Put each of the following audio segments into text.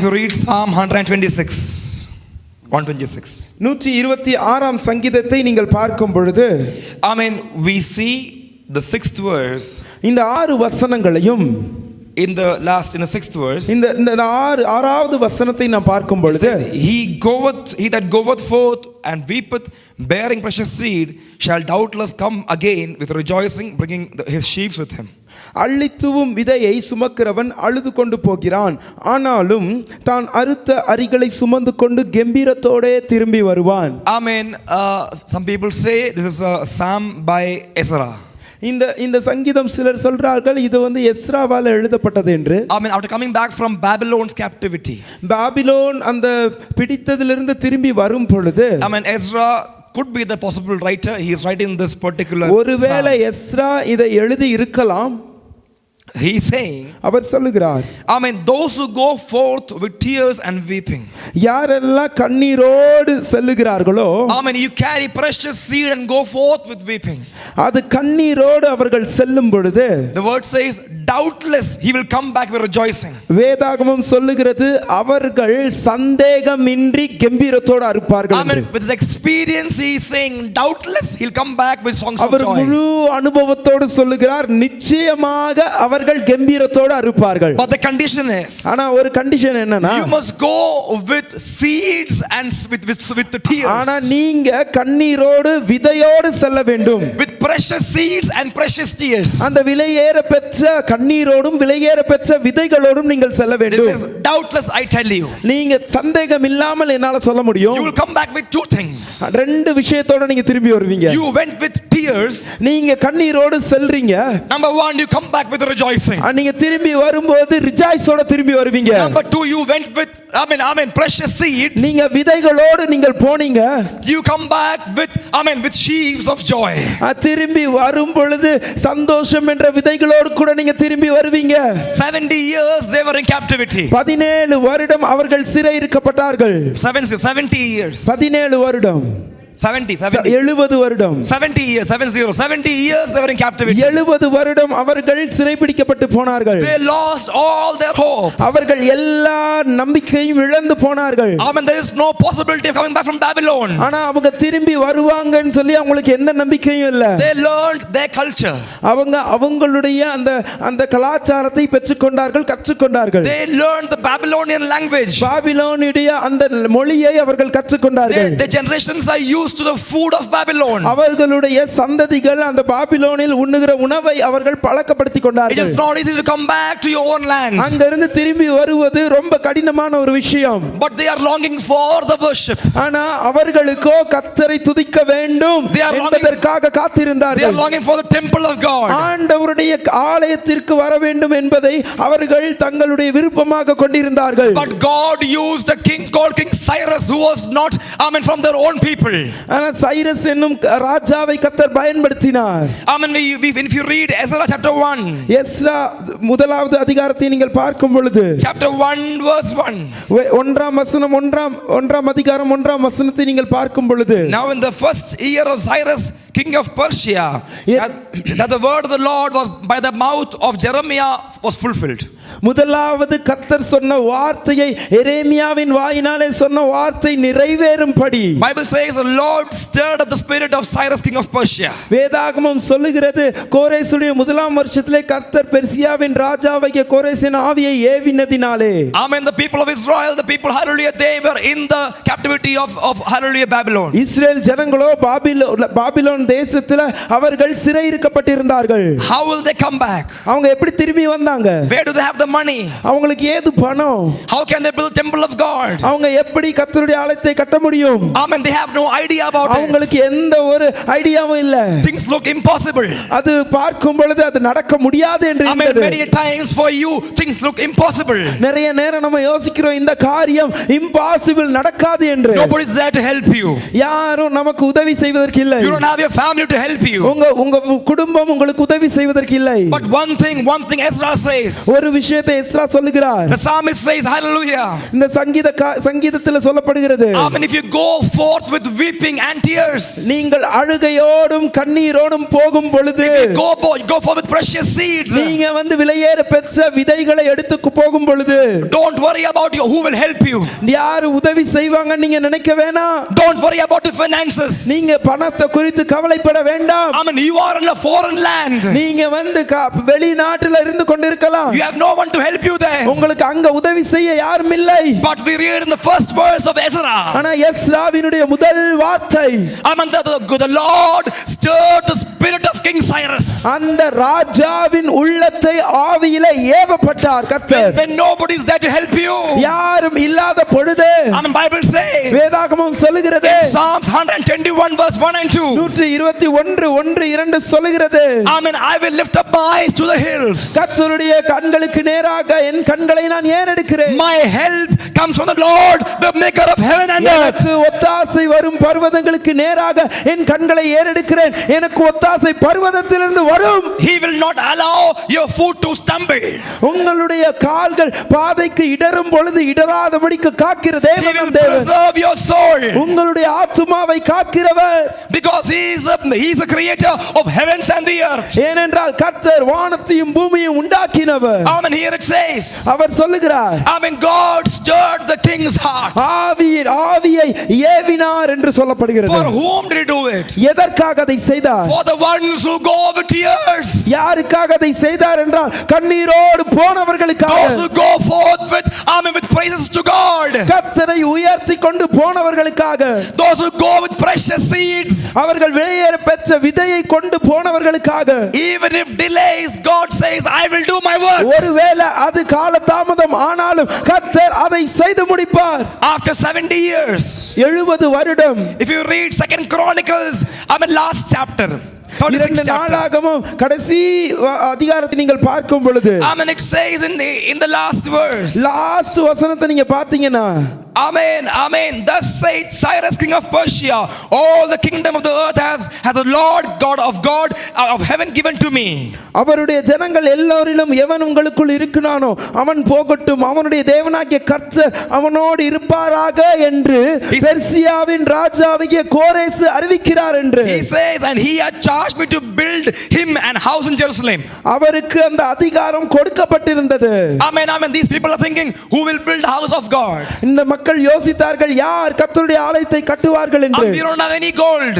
If you read Psalm 126, 126. 126ஆம் சங்கீதத்தை நீங்கள் பார்க்கும் பொழுது we see the 6th verse. இந்த 6 வசனங்களையும் in the 6th verse, இந்த ஆறாவது வசனத்தை நாம் பார்க்கும் பொழுது he that goeth forth and weepeth bearing precious seed shall doubtless come again with rejoicing, bringing his sheaves with him. அள்ளித்தூவும் விதையை சுமக்கிறவன் அழுது கொண்டு போகிறான், ஆனாலும் தான் அறுத்த அரிகளை சுமந்து கொண்டு கம்பீரத்தோடே திரும்பி வருவான். Some people say this is a psalm by Ezra. இந்த சங்கீதம் சிலர் சொல்றார்கள் இது வந்து எஸ்ராவால் எழுதப்பட்டது என்று. After coming back from Babylon's captivity, Babylon அந்த பிடித்ததிலிருந்து திரும்பி வரும் பொழுது Ezra could be the possible writer. He is writing this particular ஒருவேளை எஸ்ரா இதை எழுதி இருக்கலாம். He is saying, அவர் சொல்லுகிறார், those who go forth with tears and weeping, யாரெல்லாம் கண்ணீரோடு செல்லுகிறார்களோ, you carry precious seed and go forth with weeping. அது கண்ணீரோடு அவர்கள் செல்லும் பொழுது the word says doubtless he will come back with rejoicing. வேதாகமம் சொல்லுகிறது அவர்கள் சந்தேகமின்றி கம்பீரத்தோடு அறுப்பார்கள். With his experience he is saying doubtless he'll come back with songs of joy. அவர் முழு அனுபவத்தோடு சொல்லுகிறார், நிச்சயமாக அவர்கள் கம்பீரத்தோடு அறுப்பார்கள். But the condition is, ஆனா ஒரு கண்டிஷன் என்னன்னா, you must go with seeds and with the tears. ஆனா நீங்க கண்ணீரோடு விதையோடு செல்ல வேண்டும். With precious seeds and precious tears. அந்த விலையேற பெற்ற கண்ணீரோடும் விலையேற பெற்ற விதைகளோடும் நீங்கள் செல்ல வேண்டும். This is doubtless I tell you. நீங்க சந்தேகம் இல்லாமல் என்னால சொல்ல முடியும். You will come back with two things. ரெண்டு விஷயத்தோட நீங்க திரும்பி வருவீங்க. You went with tears. நீங்க கண்ணீரோடு செல்றீங்க. Number 1, you come back with rejoicing. நீங்க திரும்பி வரும்போது ரிஜாய்ஸோட திரும்பி வருவீங்க. Number 2, you went with precious seeds. நீங்க விதைகளோடு நீங்கள் போனீங்க. You come back with with sheaves of joy. திரும்பி வரும் பொழுது சந்தோஷம் என்ற விதைகளோடு கூட நீங்க திரும்பி வருவீங்க. 70 years they were in captivity. 17 வருடம் அவர்கள் சிறையிருக்கப்பட்டார்கள். 70 years. 17 வருடம். 70 வருடம். 70 years they were in captivity. 70 வருடம் அவர்கள் சிறைபிடிக்கப்பட்டு போனார்கள். They lost all their hope. அவர்கள் எல்லா நம்பிக்கையும் இழந்து போனார்கள். There is no possibility of coming back from Babylon. ஆனா அவங்க திரும்பி வருவாங்கன்னு சொல்லி அவங்களுக்கு எந்த நம்பிக்கையும் இல்ல. They learned their culture. அவங்களுடைய அந்த கலாச்சாரத்தை பெற்றுக்கொண்டார்கள், கற்றுக்கொண்டார்கள். They learned the Babylonian language. பாபிலோனுடைய அந்த மொழியை அவர்கள் கற்றுக்கொண்டார்கள். The generations are used to the food of Babylon. அவர்களுடைய சந்ததிகள் அந்த பாபிலோனில் உண்ணுகிற உணவை அவர்கள் பழக்கப்படுத்திக் கொண்டார்கள். It is not easy to come back to your own land. அங்கிருந்து திரும்பி வருவது ரொம்ப கடினமான ஒரு விஷயம். But they are longing for the worship. ஆனா அவர்களுக்கோ கர்த்தரை துதிக்க வேண்டும் என்பதற்காக காத்திருந்தார்கள். They are longing for the temple of God. ஆண்டவருடைய ஆலயத்திற்கு வர வேண்டும் என்பதை அவர்கள் தங்களுடைய விருப்பமாக கொண்டிருந்தார்கள். But God used a king called King Cyrus who was not from their own people. ஆனா சைரஸ் என்னும் ராஜாவை கர்த்தர் பயன்படுத்தினார். If you read Ezra chapter 1, Ezra முதலாவது அதிகாரத்தை நீங்கள் பார்க்கும் பொழுது chapter 1 verse 1, ஒன்றாம் வசனம் ஒன்றாம் அதிகாரம் ஒன்றாம் வசனத்தை நீங்கள் பார்க்கும் பொழுது, now in the first year of Cyrus king of Persia, that the word of the Lord was by the mouth of Jeremiah was fulfilled. முதலாவது கர்த்தர் சொன்ன வார்த்தையை எரேமியாவின் வாயினாலே சொன்ன வார்த்தை நிறைவேறும்படி Bible says the Lord stirred up the spirit of Cyrus king of Persia. வேதாகமம் சொல்லுகிறது கோரேசுடைய முதலாம் வருஷத்திலே கர்த்தர் பெர்சியாவின் ராஜாவாகிய கோரேசின் ஆவியை ஏவினதினாலே. The people of Israel, the people hallelujah, they were in the captivity of hallelujah Babylon. Israel ஜனங்களோ பாபிலோன் தேசத்திலே அவர்கள் சிறையிருக்கப்பட்டிருந்தார்கள். How will they come back? அவங்க எப்படி திரும்பி வந்தாங்க? Where do they have the money? அவங்களுக்கு ஏது பணம்? How can they build temple of God? அவங்க எப்படி கர்த்தருடைய ஆலயத்தை கட்ட முடியும்? They have no idea about it. அவங்களுக்கு எந்த ஒரு ஐடியாவும் இல்ல. Things look impossible. அது பார்க்கும் பொழுது அது நடக்க முடியாது என்று இருந்தது. Many times for you things look impossible. நிறைய நேரம் நம்ம யோசிக்கிறோம் இந்த காரியம் impossible நடக்காது என்று. Nobody is there to help you. யாரும் நமக்கு உதவி செய்வதற்கு இல்லை. You don't have your family to help you. உங்க குடும்பம் உங்களுக்கு உதவி செய்வதற்கு இல்லை. But one thing Ezra says. ஒரு விஷயம் விஷயத்தை எஸ்ரா சொல்லுகிறார். The psalmist says, hallelujah. இந்த சங்கீதத்தில் சொல்லப்படுகிறது, Amen. If you go forth with weeping and tears, நீங்கள் அழுகையோடும் கண்ணீரோடும் போகும் பொழுது, go forth with precious seeds, நீங்க வந்து விலையேற பெற்ற விதைகளை எடுத்து போகும் பொழுது, don't worry about who will help you. யார் உதவி செய்வாங்க நீங்க நினைக்க வேணாம். Don't worry about the finances. நீங்க பணத்தை குறித்து கவலைப்பட வேண்டாம். Amen. You are in a foreign land. நீங்க வந்து வெளிநாட்டுல இருந்து கொண்டிருக்கலாம். You have no one to help you there. உங்களுக்கு அங்க உதவி செய்ய யாரும் இல்லை. But we read in the first verse of Ezra, ஆனா எஸ்ராவினுடைய முதல் வார்த்தை, Amen, the Lord stirred the spirit of King Cyrus. அந்த ராஜாவின் உள்ளத்தை ஆவியிலே ஏவப்பட்டார் கர்த்தர். When nobody is there to help you, யாரும் இல்லாத பொழுது, Amen, Bible says, வேதாகமம் சொல்லுகிறது, Psalms 121 verse 1 and 2, 121:1-2 சொல்லுகிறது, Amen, I will lift up my eyes to the hills. கர்த்தருடைய கண்களுக்கு நேராக என் கண்களை நான் ஏறெடுக்கிறேன். My help comes from the Lord, the maker of heaven and earth. எனக்கு ஒத்தாசை வரும் பர்வதங்களுக்கு நேராக என் கண்களை ஏறெடுக்கிறேன். எனக்கு ஒத்தாசை பர்வதத்திலிருந்து வரும். He will not allow your foot to stumble. உங்களுடைய கால்கள் பாதைக்கு இடரும் பொழுது இடராதபடிக்கு காக்கிற He will தேவன். preserve your soul. உங்களுடைய ஆத்துமாவை காக்கிறவர். Because he is the creator of heavens and the earth. ஏனென்றால் கர்த்தர் வானத்தையும் பூமியையும் உண்டாக்கினவர். Amen. Here it says, அவர் சொல்லுகிறார், Amen, God stirred the king's heart. ஆவியை ஏவினார் என்று சொல்லப்படுகிறது. For whom did he do it? எதற்காக அதை செய்தார்? For the ones who go with tears. யாருக்காக அதை செய்தார் என்றால் கண்ணீரோடு போனவர்களுக்காக. Those who go forth with, Amen, with praises to God. கர்த்தரை உயர்த்தி கொண்டு போனவர்களுக்காக. Those who go with precious seeds. அவர்கள் வெளியேற பெற்ற விதையை கொண்டு போனவர்களுக்காக. Even if delays, God says, I will do my work. ஒருவேளை அது காலதாமதம் ஆனாலும் கர்த்தர் அதை செய்து முடிப்பார். After 70 years, 70 வருடம். if you read 2 Chronicles, Amen, last chapter, 36th chapter, நாளாகமம் கடைசி அதிகாரத்தை நீங்கள் பார்க்கும் பொழுது, Amen, it says in the last verse, last வசனத்தை நீங்க பாத்தீங்கன்னா, Amen, Amen, thus saith Cyrus king of Persia, all the kingdom of the earth has the Lord God of heaven given to me. அவருடைய ஜனங்கள் எல்லோரிலும் எவன் உங்களுக்குள் இருக்கிறானோ அவன் போகட்டும், அவனுடைய தேவனாகிய கர்த்தர் அவனோடு இருப்பாராக என்று பெர்சியாவின் ராஜாவிய கோரேஸ் அறிவிக்கிறார் என்று. He says, and he had charged me to build him an house in Jerusalem. அவருக்கு அந்த அதிகாரம் கொடுக்கப்பட்டிருந்தது. Amen, amen. These people are thinking, who will build the house of God? இந்த மக்கள் யோசித்தார்கள், யார் கர்த்தருடைய ஆலயத்தை கட்டுவார்கள் என்று. We don't have any gold.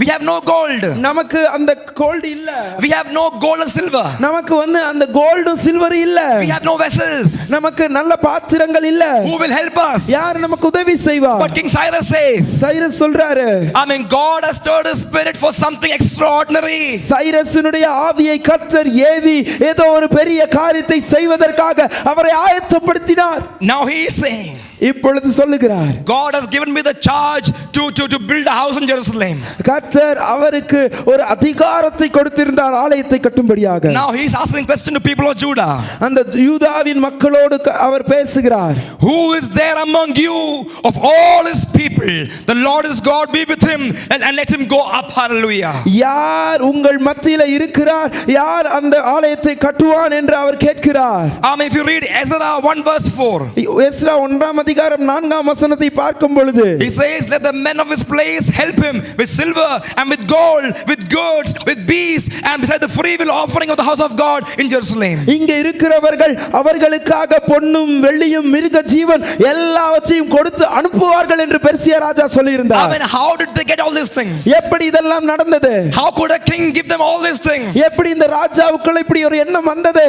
We have no gold. நமக்கு அந்த கோல்ட் இல்ல. We have no gold and silver. நமக்கு வந்து அந்த கோல்டும் சில்வர் இல்ல. We have no vessels. நமக்கு நல்ல பாத்திரங்கள் இல்ல. Who will help us? யார் நமக்கு உதவி செய்வார்? But King Cyrus says, Cyrus சொல்றாரு, I mean, God has stirred his spirit for something extraordinary. சைரஸினுடைய ஆவியை கர்த்தர் ஏவி ஏதோ ஒரு பெரிய காரியத்தை செய்வதற்காக அவரை ஆயத்தப்படுத்தினார். Now he is saying, இப்பொழுது சொல்லுகிறார், God has given me the charge to build a house in Jerusalem. கர்த்தர் அவருக்கு ஒரு அதிகாரத்தை கொடுத்திருந்தார் ஆலயத்தை கட்டும்படியாக. Now he is asking question to people of Judah. அந்த யூதாவின் மக்களோடு அவர் பேசுகிறார். Who is there among you of all his people? The Lord is God, be with him and let him go up. Hallelujah. யார் உங்கள் மத்தியில இருக்கிறார், யார் அந்த ஆலயத்தை கட்டுவான் என்று அவர் கேட்கிறார். If you read Ezra 1 verse 4, Ezra 1 அதிகாரம் 4 வசனத்தை பார்க்கும் பொழுது, he says, let the men of his place help him with silver and with gold, with goods, with beasts, and beside the free will offering of the house of God in Jerusalem. இங்கே இருக்கிறவர்கள் அவர்களுக்காக பொன்னும் வெள்ளியும் மிருக ஜீவன் எல்லாவற்றையும் கொடுத்து அனுப்புவார்கள் என்று Persia ராஜா சொல்லியிருந்தார். How did they get all these things? எப்படி இதெல்லாம் நடந்தது? How could a king give them all these things? எப்படி இந்த ராஜாவுக்குள்ள இப்படி ஒரு எண்ணம் வந்தது?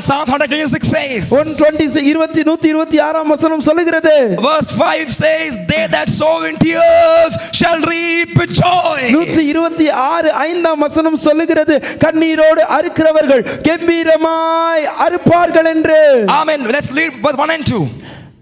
Psalm 126 says, 126 வசனம் சொல்லுகிறது, verse 5 says, they that sow in tears shall reap with joy. 126 வசனம் சொல்லுகிறது, கண்ணீரோடு அறுக்கிறவர்கள் கெம்பீரமாய் அறுப்பார்கள் என்று. Amen. Let's read verse 1 and 2.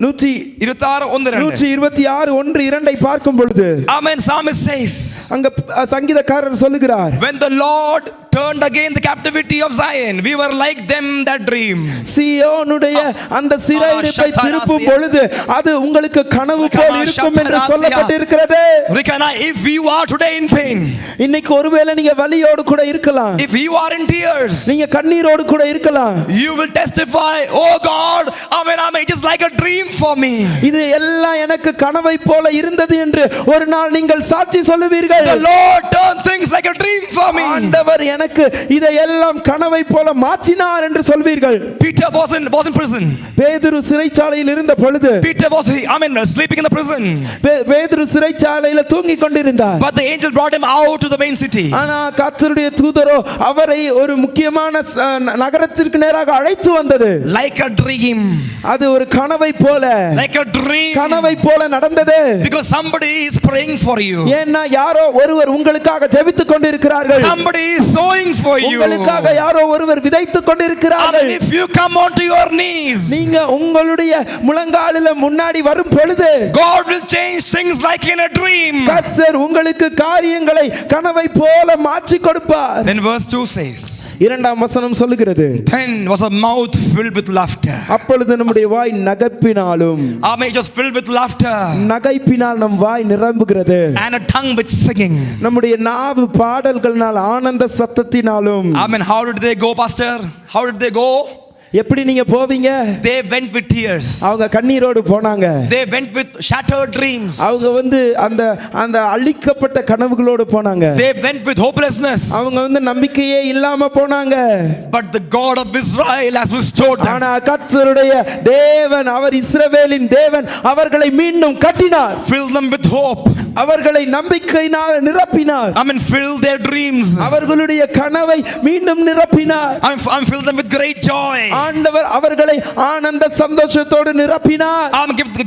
126:1-2 பார்க்கும் பொழுது, Amen. Psalmist says, அங்க சங்கீதக்காரர் சொல்லுகிறார், when the Lord turned again the captivity of Zion. We were like them that dream. சீயோனுடைய அந்த சிறையிருப்பை திருப்பும் பொழுது அது உங்களுக்கு கனவு போல் இருக்கும் என்று சொல்லப்பட்டிருக்கிறது. Rikana, if you are today in pain, இன்னைக்கு ஒருவேளை நீங்க வலியோடு கூட இருக்கலாம், if you are in tears, நீங்க கண்ணீரோடு கூட இருக்கலாம், you will testify, oh God, amen, it is like a dream for me. இது எல்லாம் எனக்கு கனவை போல இருந்தது என்று ஒரு நாள் நீங்கள் சாட்சி சொல்லுவீர்கள். The Lord turned things like a dream for me. ஆண்டவர் எனக்கு இதை எல்லாம் கனவை போல மாற்றினார் என்று சொல்வீர்கள். Peter was in prison. பேதுரு சிறைச்சாலையில் இருந்த பொழுது Peter was sleeping in the prison. பேதுரு சிறைச்சாலையில் தூங்கிக் கொண்டிருந்தார். But the angel brought him out to the main city. ஆனா கர்த்தருடைய தூதரோ அவரை ஒரு முக்கியமான நகரத்திற்கு நேராக அழைத்து வந்தது. Like a dream. அது ஒரு கனவை போல, like a dream, கனவை போல நடந்தது. Because somebody is praying for you. ஏன்னா யாரோ ஒருவர் உங்களுக்காக ஜெபித்துக் கொண்டிருக்கிறார்கள். Somebody is sowing for you. உங்களுக்காக யாரோ ஒருவர் விதைத்துக் கொண்டிருக்கிறார்கள். If you come onto your knees, நீங்க உங்களுடைய முழங்காலில முன்னாடி வரும் பொழுது God will change things like in a dream. கர்த்தர் உங்களுக்கு காரியங்களை கனவை போல மாற்றி கொடுப்பார். Then verse 2 says, இரண்டாம் வசனம் சொல்லுகிறது, then was a mouth filled with laughter. அப்பொழுது நம்முடைய வாய் நகைப்பினாலும், just filled with laughter, நகைப்பினால் நம் வாய் நிரம்புகிறது, and a tongue with singing. நம்முடைய நாவு பாடல்களினால் ஆனந்த சத்தத்தினாலும். How did they go, pastor? How did they go? எப்படி நீங்க போவீங்க? They went with tears. அவங்க கண்ணீரோடு போனாங்க. They went with shattered dreams. அவங்க வந்து அந்த அழிக்கப்பட்ட கனவுகளோடு போனாங்க. They went with hopelessness. அவங்க வந்து நம்பிக்கையே இல்லாம போனாங்க. But the God of Israel has restored them. ஆனா கர்த்தருடைய தேவன், அவர் இஸ்ரவேலின் தேவன் அவர்களை மீண்டும் கட்டினார். Filled them with hope. அவர்களை நம்பிக்கையினால் நிரப்பினார். Filled their dreams. அவர்களுடைய கனவை மீண்டும் நிரப்பினார். Filled them with great joy. ஆண்டவர் அவர்களை ஆனந்த சந்தோஷத்தோடு நிரப்பினார்.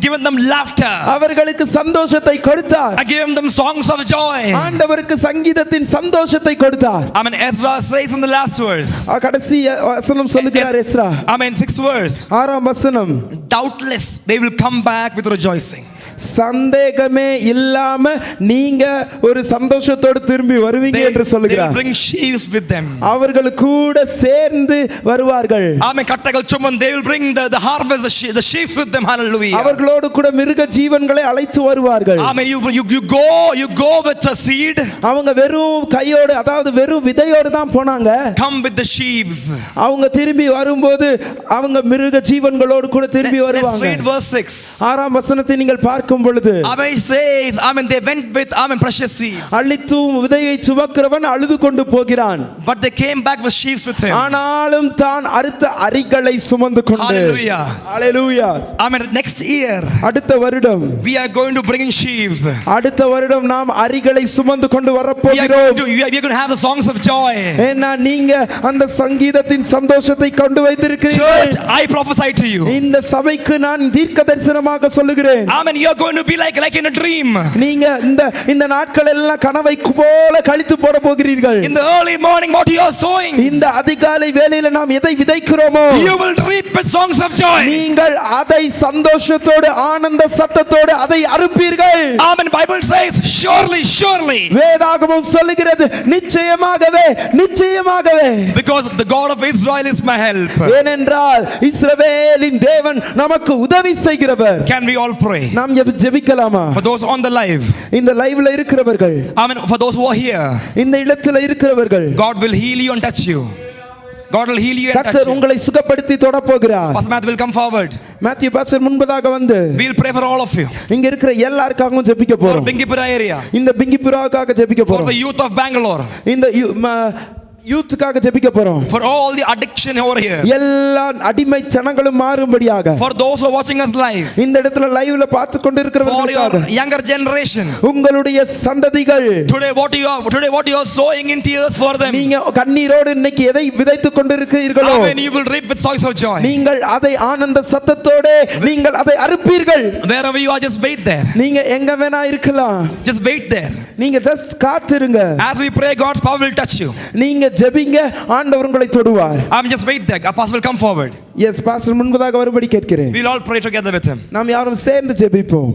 Given them laughter. அவர்களுக்கு சந்தோஷத்தை கொடுத்தார். Given them songs of joy. ஆண்டவருக்கு சங்கீதத்தின் சந்தோஷத்தை கொடுத்தார். Ezra says in the last verse. கடைசி வசனம் சொல்லுகிறார் எஸ்ரா. 6th verse. 6ஆம் வசனம். Doubtless they will come back with rejoicing. சந்தேகமே இல்லாம நீங்க ஒரு சந்தோஷத்தோடு திரும்பி வருவீங்க என்று சொல்லுகிறார். They will bring sheaves with them. அவர்கள் கூட சேர்ந்து வருவார்கள். கட்டகள் சுமந்து they will bring the harvest, the sheaves with them. Hallelujah. அவர்களோடு கூட மிருக ஜீவன்களை அழைத்து வருவார்கள். You go with a seed. அவங்க வெறும் கையோடு, அதாவது வெறும் விதையோடு தான் போனாங்க. Come with the sheaves. அவங்க திரும்பி வரும்போது அவங்க மிருக ஜீவன்களோடு கூட திரும்பி வருவாங்க. Let's read verse 6. 6ஆம் வசனத்தை நீங்கள் பார்க்கும் பொழுது says, they went with precious seeds. அழித்தும் விதையை சுமக்கிறவன் அழுது கொண்டு போகிறான். But they came back with sheaves with him. ஆனாலும் தான் அறுத்த அரிகளை சுமந்து கொண்டு. Hallelujah. Hallelujah. Next year, அடுத்த வருடம் we are going to bring in sheaves. அடுத்த வருடம் நாம் அரிகளை சுமந்து கொண்டு வரப்போகிறோம். We are going to have the songs of joy. ஏன்னா நீங்க அந்த சங்கீதத்தின் சந்தோஷத்தை கொண்டு வைத்திருக்கிறீர்கள். Church, I prophesy to you. இந்த சபைக்கு நான் தீர்க்கதரிசனமாக சொல்லுகிறேன். You are going to be like in a dream. நீங்க இந்த நாட்கள் எல்லாம் கனவை போல கழித்து போட போகிறீர்கள். In the early morning, what you are sowing, இந்த அதிகாலை வேளையில நாம் எதை விதைக்கிறோமோ, you will reap with songs of joy. நீங்கள் அதை சந்தோஷத்தோடு ஆனந்த சத்தத்தோடு அதை அறுப்பீர்கள். Bible says surely. வேதாகமம் சொல்லுகிறது நிச்சயமாகவே. Because the God of Israel is my help. ஏனென்றால் இஸ்ரவேலின் தேவன் நமக்கு உதவி செய்கிறவர். Can we all pray? நாம் ஜெபிக்கலாமா? For those on the live, இந்த லைவ்ல இருக்கிறவர்கள், for those who are here, இந்த இடத்துல இருக்கிறவர்கள், God will heal you and touch you. God will heal you and touch கர்த்தர் you. உங்களை சுகப்படுத்தி தொட போகிறார். Pastor Matthew will come forward. Matthew pastor முன்பதாக வந்து, we'll pray for all of you. இங்க இருக்கிற எல்லாருக்காகவும் ஜெபிக்க போறோம். For Bingipura area, இந்த பிங்கிபுராவுக்காக ஜெபிக்க போறோம். For the youth of Bangalore, இந்த யூத்துக்காக ஜெபிக்க போறோம். For all the addiction over here, எல்லா அடிமைத்தனங்களும் மாறும்படியாக. For those who are watching us live, இந்த இடத்துல லைவ்ல பார்த்து கொண்டிருக்கிறவர்களுக்காக. For your younger generation, உங்களுடைய சந்ததிகள், today what you are sowing in tears for them, நீங்க கண்ணீரோடு இன்னைக்கு எதை விதைத்துக் கொண்டிருக்கிறீர்களோ, you will reap with songs of joy. நீங்கள் அதை ஆனந்த சத்தத்தோடு நீங்கள் அதை அறுப்பீர்கள். Wherever you are, just wait there. நீங்க எங்க வேணா இருக்கலாம், just wait there. நீங்க just காத்திருங்க. As we pray, God's power will touch you. நீங்க ஜெபிங்க, ஆண்டவர் உங்களை தொடுவார். Just wait there. Pastor will come forward. Yes, pastor முன்பதாக வரும்படி கேட்கிறேன். We'll all pray together with him. நாம் யாரும் சேர்ந்து ஜெபிப்போம்.